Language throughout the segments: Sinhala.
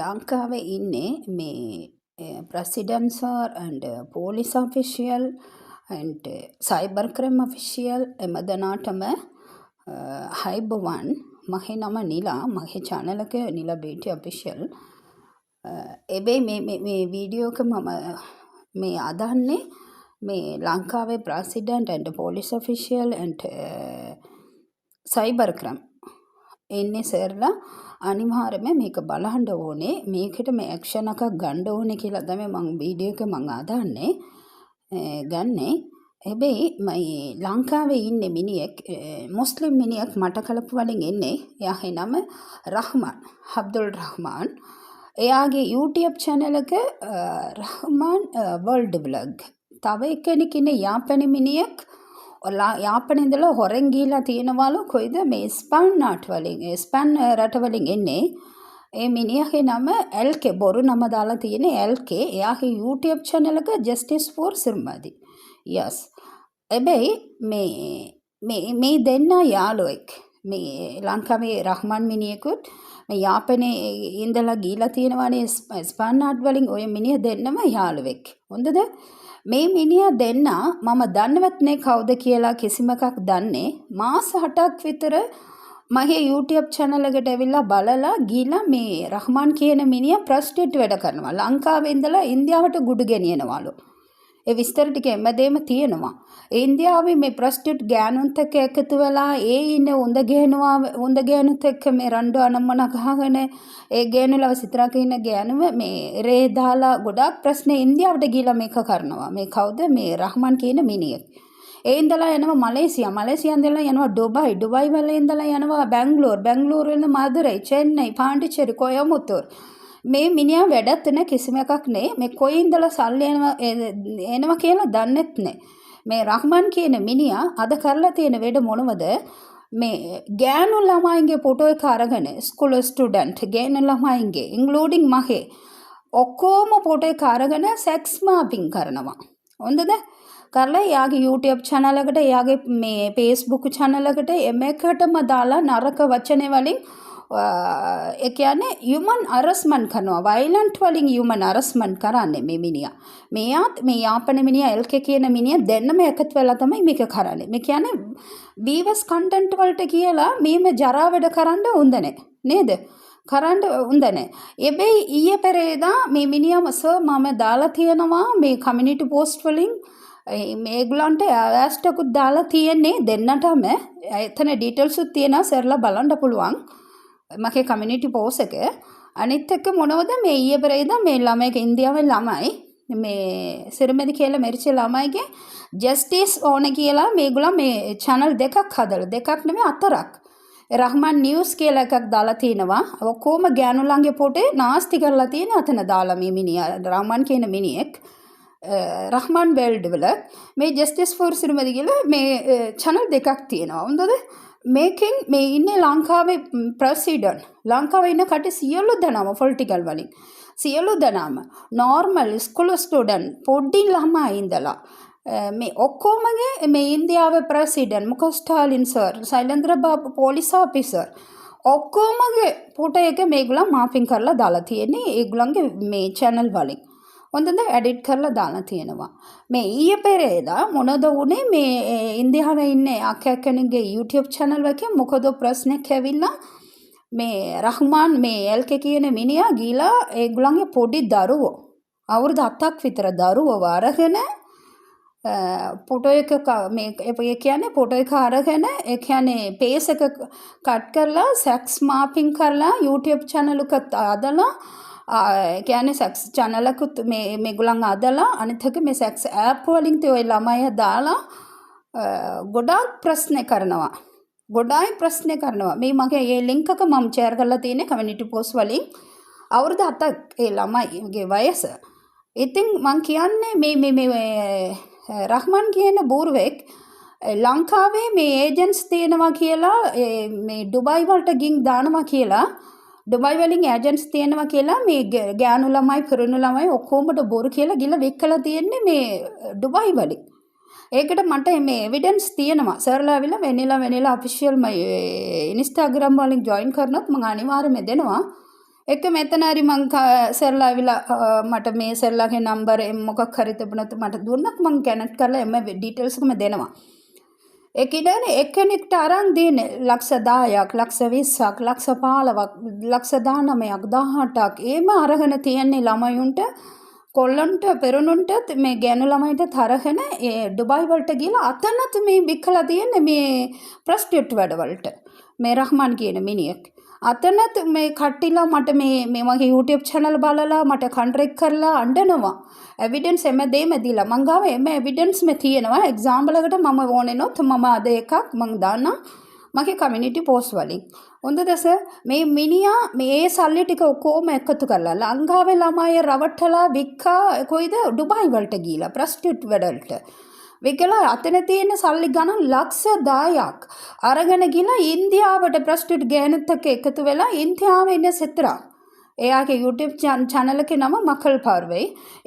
ලංකාවේ ඉන්නේ මේ ප්‍රෙසිඩන්ට්ස් and police official and cyber crime official එමදනාටම හයිබවන් මගේ නම නිලා මගේ channel එක නිලා බේටි official එබැයි මේ වීඩියෝ එක මම මේ අදන්නේ මේ ලංකාවේ president and police official and cyber crime එන්නේ සර්ලා අනිවාර්යයෙන්ම මේක බලන්න ඕනේ මේකට මේ ඇක්ෂන් එකක් ගන්න ඕනේ කියලා තමයි මම වීඩියෝ එක මම අදන්නේ ගන්නේ හැබැයි මම ලංකාවේ ඉන්නේ මිනිහෙක් මුස්ලිම් මිනිහෙක් මට කලපු වලින් එන්නේ එයාගේ නම රහ්මාන් අබ්දුල් රහ්මාන් එයාගේ YouTube channel එක රහ්මාන් world vlog තව එක්කෙනෙක් ඉන්නේ යාපනි මිනිහෙක් යාපනයේ ඉඳලා හොරෙන් ගිහිලා තියෙනවලු කොයිද මේ ස්පෑන් රට වලින් එන්නේ ඒ මිනිහගේ නම LK බොරු නම දාලා තියෙන්නේ LK එයාගේ YouTube channel එක Justice for Sirmadi yes හැබැයි මේ දෙන්න යාළුවෙක් මේ ලංකාවේ රහ්මාන් මිනිහෙකුත් මේ යාපනයේ ඉඳලා ගිහිලා තියෙනවනේ ස්පෑන් රට වලින් ඔය මිනිහ දෙන්නම යාළුවෙක් හොඳද මේ මිනිහා දෙන්න මම දන්නවත් නේ කවුද කියලා කිසිම එකක් දන්නේ මාස 8ක් විතර මගේ YouTube channel එකට ඇවිල්ලා බලලා ගිහලා මේ රහ්මාන් කියන මිනිහා ප්‍රොස්ටිටියුට් වැඩ කරනවා ලංකාවේ ඉඳලා ඉන්දියාවට ගුඩු ගෙනියනවලු ඒ විස්තර ටික එම්මදේම තියෙනවා ඉන්දියාවේ මේ ප්‍රොස්ටිටියුට් ගෑනුන්ත් එක්ක එකතු වෙලා ඒ ඉන්නේ උඳ ගෑනුත් එක්ක මේ රණ්ඩු අනම්මන ගහගෙන ඒ ගෑනුලව සිතරක ඉන්න ගෑනුව මේ රේ දාලා ගොඩක් ප්‍රශ්න ඉන්දියාවට ගිහලා මේක කරනවා මේ කවුද මේ රහ්මාන් කියන මිනිහෙක් ඒ ඉඳලා යනවා මලේසියා ඉඳලා යනවා ඩුබයි වල ඉඳලා යනවා බැංගලෝර් වල මදුරයි චෙන්නයි පාන්ඩිචේරි කොයමුත්තූර් මේ මිනිහා වැඩත් නැ කිසිම එකක් නේ මේ කොයි ඉඳලා සල්ලි එනවා කියලා දන්නෙත් නෑ මේ රහ්මාන් කියන මිනිහා අද කරලා තියෙන වැඩ මොනවද මේ ගෑනු ළමයින්ගේ ෆොටෝ එක අරගෙන ස්කූල් ස්ටුඩන්ට් ගෑනු ළමයින්ගේ ඉන්ක්ලූඩින් මගේ ඔක්කොම ෆොටෝ එක අරගෙන සෙක්ස් මාපින් කරනවා හොඳද කරලා එයාගේ YouTube channel එකට එයාගේ මේ Facebook channel එකට එමෙකටම දාලා නරක වචන වලින් ඒ කියන්නේ human harassment කරනවා violent වලින් human harassment කරන්නේ මේ මිනිහා මෙයාත් මේ යාපන මිනිහා LK කියන මිනිහා දෙන්නම එකතු වෙලා තමයි මේක කරන්නේ මේ කියන්නේ BS content වලට කියලා මේ ජරා වැඩ කරන්න උන්දනේ නේද කරන්න උන්දනේ එබැයි ඊයේ පෙරේදා මේ මිනිහාම සර් මම දාලා තියෙනවා මේ community post වලින් මේගොල්ලන්ට ඇස්ටකුත් දාලා තියෙන්නේ දෙන්නටම එතන ඩීටේල්ස් උත් තියෙනවා සර්ලා බලන්න පුළුවන් මගේ කමියුනිටි පෝස්ට් එක අනිත් එක මොනවද මේ ඊයේ පෙරේදා මේ ළමයික ඉන්දියාවේ ළමයි මේ සිරමෙදි කියලා මෙරිච්ච ළමයිගේ ජස්ටිස් ඕන කියලා මේගොල්ලෝ මේ channel දෙකක් හදලා දෙකක් නෙමෙයි හතරක් රහ්මාන් නිවුස් කියලා එකක් දාලා තිනවා ඔක්කොම ගෑනුලන්ගේ පොටේ නාස්ති කරලා තියෙන අතන දාලා මේ මිනිහා රහ්මාන් කියන මිනිහෙක් රහ්මාන් වර්ල්ඩ් වල මේ ජස්ටිස් ෆෝර් සිරමෙදි කියලා මේ channel දෙකක් තියෙනවා හොඳද මේකෙන් මේ ඉන්නේ ලංකාවේ ප්‍රෙසිඩන්ට් ලංකාවේ ඉන්න කට සියලු දෙනාම පොලිටිකල් වලින් සියලු දෙනාම නෝර්මල් ස්කූල් ස්ටුඩන්ට් පොඩි ළමයි ඉඳලා මේ ඔක්කොමගේ මේ ඉන්දියාවේ ප්‍රෙසිඩන්ට් මුක Stalin sir Shailendra Babu police officer ඔක්කොමගේ ෆොටෝ එක මේගොල්ලෝ මාපින් කරලා දාලා තියෙන්නේ ඒගොල්ලන්ගේ මේ channel වලින් හොඳද එඩිට් කරලා දාලා තියෙනවා මේ ඊයේ පෙරේදා මොනද උනේ මේ ඉන්දියාවේ ඉන්නේ අක්කෙනෙක්ගේ YouTube channel එකේ මොකද ප්‍රශ්නයක් ඇවිල්ලා මේ රහ්මාන් මේ LK කියන මිනිහා ගිලා ඒගොල්ලන්ගේ පොඩි දරුවෝ අවුරුදු 7ක් විතර දරුවෝ අරගෙන ෆොටෝ එක මේ ඒ කියන්නේ ෆොටෝ එක අරගෙන ඒ කියන්නේ පේස් එක කට් කරලා සෙක්ස් මාපින් කරලා YouTube channel එක අදලා කියන්නේ සෙක්ස් channel එකත් මේගොල්ලන් අදලා අනිත් එක මේ සෙක්ස් app වලින් තේ ඔය ළමයි දාලා ගොඩාක් ප්‍රශ්න කරනවා මේ මගේ මේ link එක මම share කරලා තියෙන්නේ community post වලින් අවුරුදු 7ක් ඒ ළමයිගේ වයස ඉතින් මම කියන්නේ මේ රහ්මාන් කියන බූරුවෙක් ලංකාවේ මේ ඒජන්ට්ස් තියෙනවා කියලා මේ ඩුබයි වලට ගින් දානවා කියලා ඩුබයි වලින් ඒජන්ට්ස් තියෙනවා කියලා මේ ගෑනු ළමයි පිරිණු ළමයි ඔක්කොමඩ බොරු කියලා ගිල වෙක්කලා තියෙන්නේ මේ ඩුබයි වලින් ඒකට මට මේ එවිඩන්ස් තියෙනවා සර්ලා ඇවිල්ලා වෙනිලා ඔෆිෂියල් මයි ඉන්ස්ටාග්‍රෑම් වලින් ජොයින් කරනොත් මම අනිවාර්යයෙන්ම දෙනවා එක මෙතන හරි මං සර්ලා ඇවිල්ලා මට මේ සර්ලාගේ නම්බර් මොකක් හරි තිබුණත් මට දුන්නත් මං කනෙක්ට් කරලා එම ඩීටේල්ස් එකම දෙනවා. ඒ කියන්නේ එක්කෙනෙක්ට අරන් දෙන්නේ ලක්ෂ 10ක්, ලක්ෂ 20ක්, ලක්ෂ 15ක්, ලක්ෂ 19ක්, 18ක් එහෙම අරගෙන තියන්නේ ළමයින්ට, කොල්ලන්ට, පෙරුණුන්ට මේ ගෑනු ළමයින්ට තරගෙන ඒ ඩුබායි වලට ගිහලා අතනත් මේ විකලා තියන්නේ මේ ප්‍රොස්ටිටියුට් වැඩවලට. මේ රහ්මාන් කියන මිනිහෙක්. අතනත් මේ කට්ටිලා මට මේ මගේ YouTube channel බලලා මට කන්ට්‍රැක්ට් කරලා අඬනවා. එවිඩන්ස් එම දෙම දීලා මං ගාව එම එවිඩන්ස් මේ තියෙනවා. එක්සැම්පල් එකට මම ඕනේ නොත් මම අද එකක් මං දාන්නම් මගේ කමියුනිටි පෝස්ට් වලින්. හොඳද සර්? මේ මිනිහා මේ සල්ලි ටික ඔක්කොම එකතු කරලා ලංකාවේ ළමයි රවට්ටලා වික්කා කොයිද ඩුබායි වලට ගිහිලා ප්‍රොස්ටිටියුට් වැඩවලට. විකලා අතන තියෙන සල්ලි ගණන් ලක්ෂ 10ක් අරගෙන ගිහලා ඉන්දියාවට ප්‍රොස්ටිටියුට් ගෑනුත් එක්ක එකතු වෙලා ඉන්දියාවේ ඉන්න සෙතරා. එයාගේ YouTube channel එකේ නම මකල් පාර්වේ.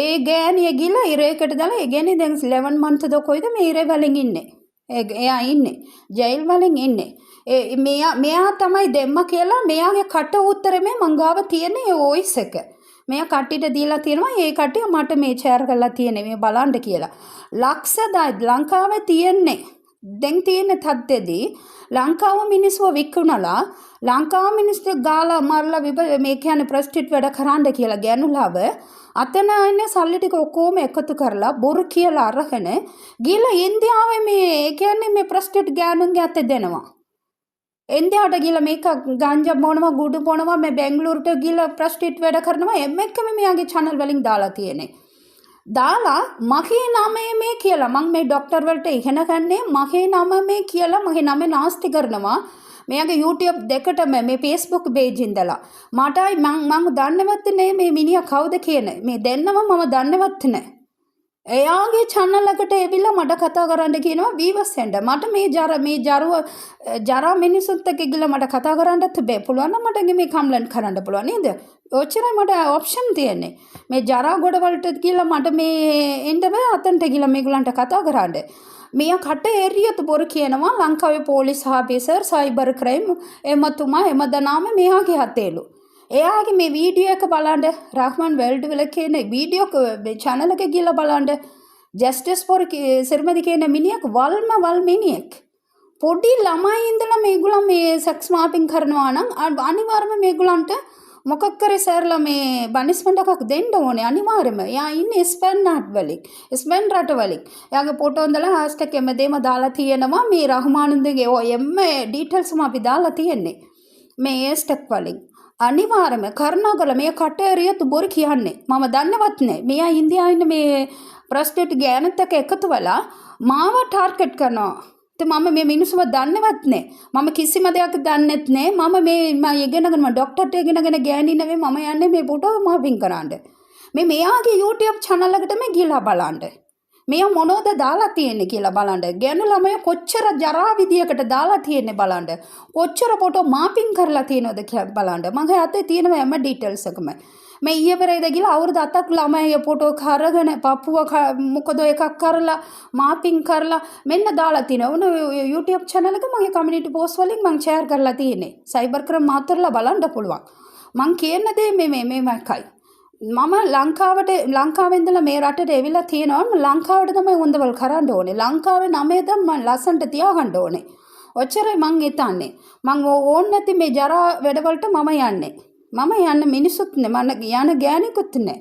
ඒ ගෑණිය ගිහලා ඉරේකට දාලා ඒ ගෑණිය දැන් 11 month ද කොයිද මේ ඉරේ වලින් ඉන්නේ. එයා ඉන්නේ. ජයිල් වලින් ඉන්නේ. මෙයා තමයි දෙම්ම කියලා මෙයාගේ කට උත්තරේ මේ මංගාව තියෙන ඒ වොයිස් එක. මෙයා කට්ටියට දීලා තියෙනවා ඒ කට්ටිය මට මේ ෂෙයාර් කරලා තියෙන්නේ මේ බලන්න කියලා. ලක්ෂ 10 ලංකාවේ තියෙන්නේ. දැන් තියෙන තත්ත්වෙදී ලංකාව මිනිස්සුව විකුණලා ලංකාව මිනිස්සු ගාලා මරලා මේ කියන්නේ ප්‍රොස්ටිටියුට් වැඩ කරන්න කියලා ගෑනුලාව අතන ඉන්නේ සල්ලි ටික ඔක්කොම එකතු කරලා බොරු කියලා අරගෙන ගිහලා ඉන්දියාවේ මේ කියන්නේ මේ ප්‍රොස්ටිටියුට් ගෑනුන්ගේ අතේ දෙනවා. ඉන්දියාවට ගිහලා මේක ගංජා බොනවා ගුඩු බොනවා මේ බැංගලූරුට ගිහලා ප්‍රොස්ටිටියුට් වැඩ කරනවා එම්එක්කම මෙයාගේ channel වලින් දාලා තියෙන්නේ. දාලා මගේ නම මේ කියලා මම මේ ડોක්ටර් වලට ඉගෙන ගන්නේ මගේ නම මේ කියලා මගේ නම නාස්ති කරනවා. මෙයාගේ YouTube දෙකටම මේ Facebook page ඉඳලා මටයි මම දන්නවත් නෑ මේ මිනිහා කවුද කියන මේ දෙන්නම මම දන්නවත් නෑ. එයාගේ channel එකට එවිලා මට කතා කරන්න කියනවා වීවර්ස් එන්න. මට මේ ජරා මිනිස්සුත් එක්ක ගිහලා මට කතා කරන්නත් බෑ. පුළුවන් නම් මට මේ කම්ප්ලේන්ට් කරන්න පුළුවන් නේද? ඔච්චරයි මට ඔප්ෂන් තියෙන්නේ. මේ ජරා ගොඩ වලට ගිහලා මට මේ එන්න බෑ අතන්ට ගිහලා මේගොල්ලන්ට කතා කරන්න. මෙයා කට එරියත් බොරු කියනවා ලංකාවේ පොලිස් ආෆීසර් සයිබර් ක්‍රයිම් එමතුමා එමදනාම මෙයාගේ හතේලු. එයාගේ මේ වීඩියෝ එක බලන්න රහ්මාන් වර්ල්ඩ් වල කියන වීඩියෝ channel එක ගිහලා බලන්න ජස්ටිස් ෆොර් සිර්මදි කියන මිනිහෙක් වල් මිනිහෙක්. පොඩි ළමයි ඉඳලා මේගොල්ලෝ මේ සෙක්ස් මාපින් කරනවා නම් අනිවාර්යයෙන්ම මේගොල්ලන්ට මොකක් කරේ සර්ලා මේ බනිස්මන්ට් එකක් දෙන්න ඕනේ අනිවාර්යයෙන්ම. එයා ඉන්නේ ස්පෙන් රට වලින්. එයාගේ ෆොටෝ ඉඳලා හෑෂ්ටැග් එමෙදේම දාලා තියෙනවා මේ රහ්මානුන්ගේ එම් ඩීටේල්ස්ම අපි දාලා තියෙන්නේ. මේ හෑෂ්ටැග් වලින්. අනිවාර්යයෙන්ම කරුණාකරලා මේ කට එරියත් බොරු කියන්නේ. මම දන්නවත් නෑ. මෙයා ඉන්දියාවේ ඉන්න මේ ප්‍රොස්ටිටියුට් ගෑනුත් එක්ක එකතු වෙලා මාව ටාර්ගට් කරනවා. මම මේ මිනිස්සුව දන්නවත් නෑ. මම කිසිම දෙයක් දන්නෙත් නෑ. මම ඉගෙනගෙන ડોක්ටර්ට ඉගෙනගෙන ගෑණි නෙවෙයි මම යන්නේ මේ ෆොටෝ මාපින් කරන්න. මෙයාගේ YouTube channel එකට මේ ගිහලා බලන්න. මෙයා මොනවද දාලා තියෙන්නේ කියලා බලන්න. ගෑනු ළමයා කොච්චර ජරා විදියකට දාලා තියෙන්නේ බලන්න. කොච්චර ෆොටෝ මාපින් කරලා තියෙනවද කියලා බලන්න. මගේ අතේ තියෙන හැම ඩීටේල්ස් එකම. මේ ඊයේ පෙරේද ගිහලා අවුරුදු 7ක් ළමයි ෆොටෝ කරගෙන පපුව මොකද එකක් කරලා මාපින් කරලා මෙන්න දාලා තියෙනවා. YouTube channel එක මගේ කමියුනිටි පෝස්ට් වලින් මම ෂෙයාර් කරලා තියෙන්නේ. සයිබර් ක්‍රයිම් මාතරලා බලන්න පුළුවන්. මං කියන දේ මේකයි. මම ලංකාවේ ඉඳලා මේ රටට එවිලා තියෙනවා. ලංකාවට තමයි හොඳවල් කරන්න ඕනේ. ලංකාවේ නමේද මම ලස්සන්ට තියාගන්න ඕනේ. ඔච්චරයි මං හිතන්නේ. මං ඕන් නැති මේ ජරා වැඩවලට මම යන්නේ. මම යන්න මිනිසුත් නේ මම යන ගෑණිකුත් නේ.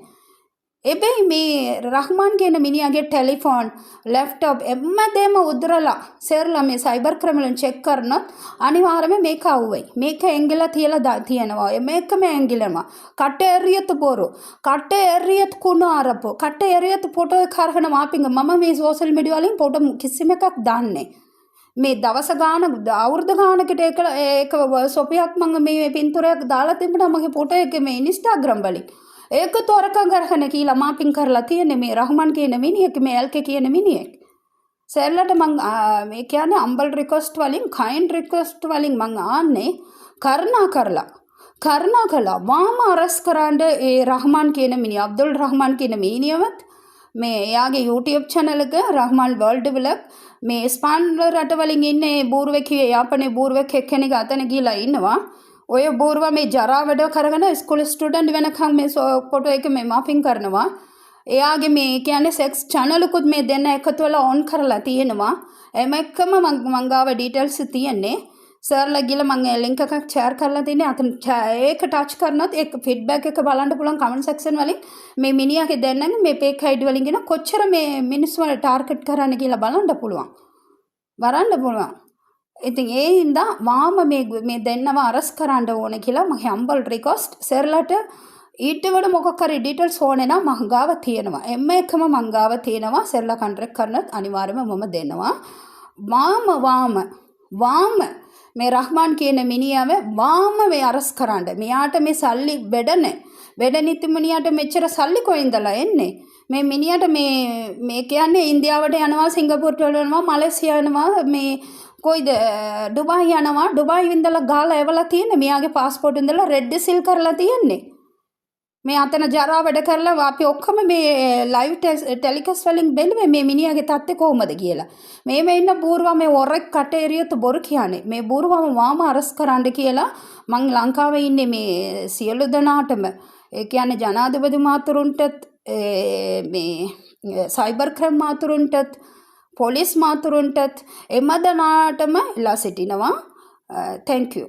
එබැයි මේ රහ්මාන් කියන මිනිහාගේ ටෙලිෆෝන් ලැප්ටොප් එම්මදේම උදරලා සර්ලා මේ සයිබර් ක්‍රයිම් වලින් චෙක් කරනොත් අනිවාර්යයෙන්ම මේක අවුවයි. මේක ඇංගිලා තියලා තියෙනවා. මේකම ඇංගිලම කට එරියත් බොරු කට එරියත් කුණු අරපො කට එරියත් ෆොටෝ එක අරගෙන මාපින්ග මම මේ සෝෂල් මීඩියා වලින් ෆොටෝ කිසිම එකක් දාන්නේ මේ දවස් ගාන අවුරුදු ගානකට ඒක සොපියක් මම මේ පින්තූරයක් දාලා තිබුණා මගේ ෆොටෝ එක මේ Instagram වලින් ඒක තොරකම් කරගෙන කියලා මාපින් කරලා තියෙන්නේ මේ රහ්මාන් කියන මිනිහෙක් මේ එල්කේ කියන මිනිහෙක්. සර්ලට මං මේ කියන්නේ අම්බල් රික්වෙස්ට් වලින් කයින්ඩ් රික්වෙස්ට් වලින් මං ආන්නේ කරුණාකරලා මාම අරස් කරන්න ඒ රහ්මාන් කියන මිනිහ අබ්දුල් රහ්මාන් කියන මිනිහවත් මේ එයාගේ YouTube channel එක රහ්මාන් වර්ල්ඩ් වලක් මේ ස්පාන් රට වලින් ඉන්නේ බූරුවෙක් යාපනයේ බූරුවෙක් එක්කෙනෙක් අතන ගිහලා ඉන්නවා. ඔය බූරුව මේ ජරා වැඩ කරගෙන ස්කූල් ස්ටුඩන්ට් වෙනකම් මේ ෆොටෝ එක මේ මාපින් කරනවා. එයාගේ මේ කියන්නේ සෙක්ස් channelකුත් මේ දෙන්න එකතු වෙලා ඔන් කරලා තියෙනවා. එම එක්කම මං ගාව ඩීටේල්ස් තියෙන්නේ. සර්ලා ගිහලා මම ලින්ක් එකක් ෂෙයාර් කරලා තින්නේ. අතන ඒක ටච් කරනොත් ඒක ෆීඩ්බැක් එක බලන්න පුළුවන් කමෙන්ට් සෙක්ෂන් වලින් මේ මිනිහාගේ දෙන්නගේ මේ පේක් ID වලින් ගෙන කොච්චර මේ මිනිස්සු වල ටාර්ගට් කරන්න කියලා බලන්න පුළුවන්. ඉතින් ඒ හින්දා මාම මේ දෙන්නව අරස් කරන්න ඕනේ කියලා මම හම්බල් රික්වෙස්ට් සර්ලාට ඊට වඩා මොකක් හරි ඩීටේල්ස් ඕනේ නම් මං ගාව තියෙනවා. එම්ම එකම මං ගාව තියෙනවා. සර්ලා කන්ට්‍රැක්ට් කරනත් අනිවාර්යයෙන්ම මම දෙනවා. වාම මේ රහ්මාන් කියන මිනිහාව වාම මේ අරස් කරන්න. මෙයාට මේ සල්ලි වැඩ නිති මිනිහාට මෙච්චර සල්ලි කොයින්දලා එන්නේ? මේ මිනිහාට මේ කියන්නේ ඉන්දියාවට යනවා, සිංගප්පූරුවට යනවා, මලේසියා යනවා, මේ කොයිද ඩුබායි යනවා. ඩුබායි ඉඳලා ගාලා එවලා තියෙන්නේ. මෙයාගේ પાස්පෝර්ට් ඉඳලා රෙඩ් සීල් කරලා තියෙන්නේ. මේ අතන ජරා වැඩ කරලා අපි ඔක්කොම මේ ලයිව් ටෙලිකාස්ට් වලින් බැලුවේ මේ මිනිහාගේ තත්ත්වය කොහොමද කියලා. මේ ඉන්න බූරුවා මේ ඔරෙක් කටේරියත් බොරු කියන්නේ. මේ බූරුවම වාම අරස් කරන්න කියලා මං ලංකාවේ ඉන්නේ මේ සියලු දෙනාටම ඒ කියන්නේ ජනාධිපති මාතුරුන්ටත් මේ සයිබර් ක්‍රයිම් මාතුරුන්ටත් පොලිස් මාතුරුන්ටත් එම දෙනාටම ඉලා සිටිනවා. thank you